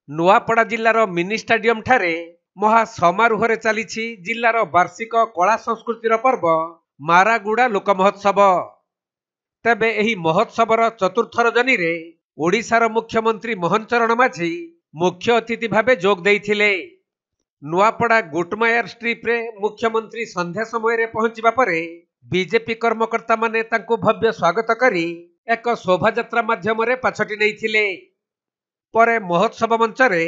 Nuapada जिलार mini stadium ठारे महा समारोह चली जिलार वार्षिक कला संस्कृतिर पर्व मारागुड़ा लोक महोत्सव। तेबे एही महोत्सवर चतुर्थ रजनी रे ओडिशार मुख्यमंत्री मोहन चरण माझी मुख्य अतिथि भावे जोग देइथिले। नुआपड़ा गुटमायर स्ट्रीप रे मुख्यमंत्री संध्या समय रे पहुंचीबा परे बीजेपी कर्मकर्ता माने तांको भव्य स्वागत करी एक शोभायात्रा माध्यम रे पाछटी नैथिले। परे महोत्सव मंचरे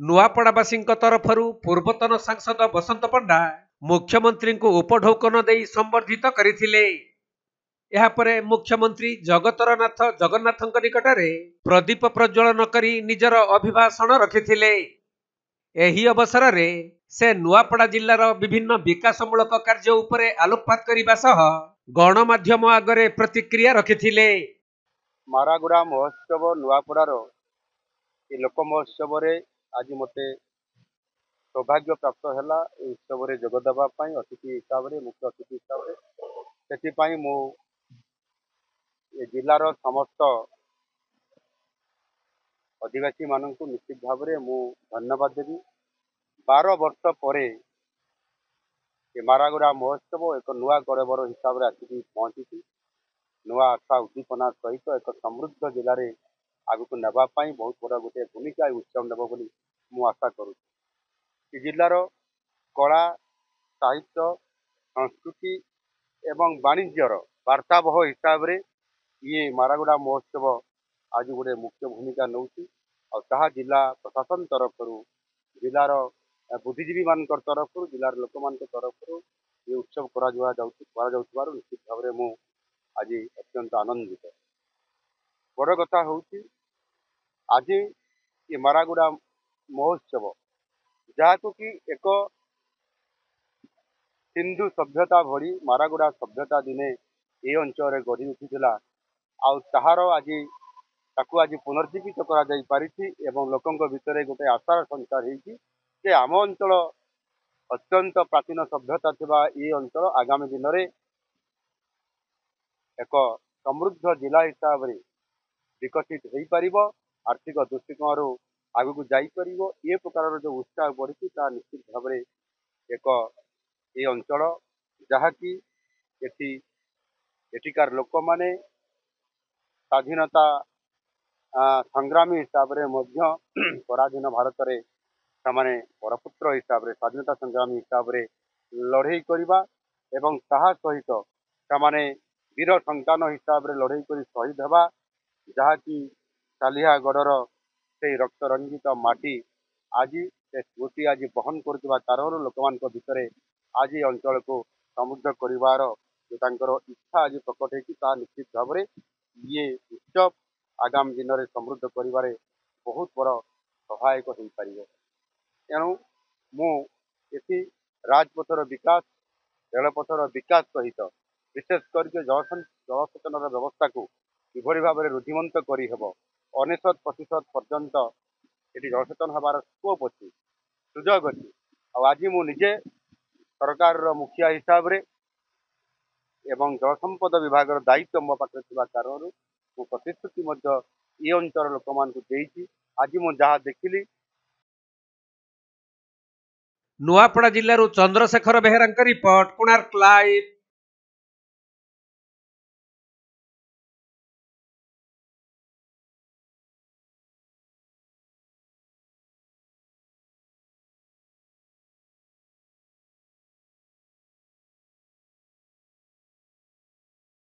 नुआपड़ावासी तरफरु पूर्वतन सांसद बसंत पंडा मुख्यमंत्री को उपढौकन देई संबर्धित करथिले। यहा परे मुख्यमंत्री जगतरनाथ जगन्नाथଙ୍କ निकटरे प्रदीप प्रज्वलन करी निजर अभिभाषण रखिथिले। एही अवसर रे से नुआपड़ा जिल्लार विभिन्न विकासमूलक कार्य उपरे आलोकपात करिबा सह गणमाध्यम आगरे प्रतिक्रिया रखिथिले। मारागुड़ा महोत्सव नुआपड़ार ये लोक महोत्सव आज मते सौभाग्य प्राप्त है उत्सव जोगदेवा अतिथि हिसाब से मुख्य अतिथि हिसाब से मु जिलार समस्त आदिवासी मान निश्चित भाव में मु धन्यवाद देवी। 12 वर्ष पर मारागुड़ा महोत्सव एक नुआ गौरवर हिसाब से आसिक पहुंची नुआ आशा उद्दीपना सहित एक समृद्ध जिले में आगक नापी बहुत बड़ा गोटे भूमिका उत्सव नेब बोली मु आशा करुच्ची। जिलार कला साहित्य संस्कृति एवं वाणिज्यर वार्तावह हिसाब से ये मारागुड़ा महोत्सव आज गोटे मुख्य भूमिका नौ जिला प्रशासन तरफ जिलार बुद्धिजीवी मान तरफ जिलार लोक मान तरफ ये उत्सव कर निश्चित भाव में मु आज अत्यंत आनंदित। बड़ कथा हूँ आज ये मारागुड़ा महोत्सव जहाँ कि एक सिंधु सभ्यता भली मारागुड़ा सभ्यता दिने ये अंचल गढ़ी उठीला आहार आज आज पुनर्जीवित एवं लोकों भितर गोटे आशार संचार हो आम अंचल अत्यंत प्राचीन सभ्यता थिबा ये अंचल आगामी दिन में एक समृद्ध जिला हिसाब से विकसित हो पार आर्थिक दृष्टिकोण आगक जापर ये प्रकार जो उत्साह बढ़ी निश्चित भाव में एक ये अंचल जहाँकि एठिकार लोक माने स्वाधीनता संग्रामी हिसाब से पराधीन भारत में से परपुत्र हिसाब से स्वाधीनता संग्रामी हिसाब से लड़े करवा एवं ताहा सहित से वीर संतान हिसाब से लड़े कर शहीद हवा जहाँकि कालिहागढ़ से रक्त रंजित माटी आज से स्मृति आज बहन कर कारण लोक मान भितर आज अंचल को समृद्ध कर जो इच्छा आज प्रकट होता निश्चित भाव में ये उत्सव आगामी दिन में समृद्ध कर बहुत बड़ सहायक हो पार। तेणु मुझे राजपथर विकास रेलपथर विकास सहित विशेष करके जलसेचन व्यवस्था को किभली भाव में रुद्धिमंत करहब 99% पर्यंत ये जलसेचन हबार स्कोप अच्छी सुजोग अच्छी आज मुझे सरकार मुखिया हिसाब से एवं जलसंपद विभाग दायित्व मो पाखे थी कारण मु प्रतिश्रुति ये अंचल लोक मान आज मु जहाँ देखिली। नुआपड़ा जिल्लारू चंद्रशेखर बेहेरा रिपोर्ट कोणार्क लाइव।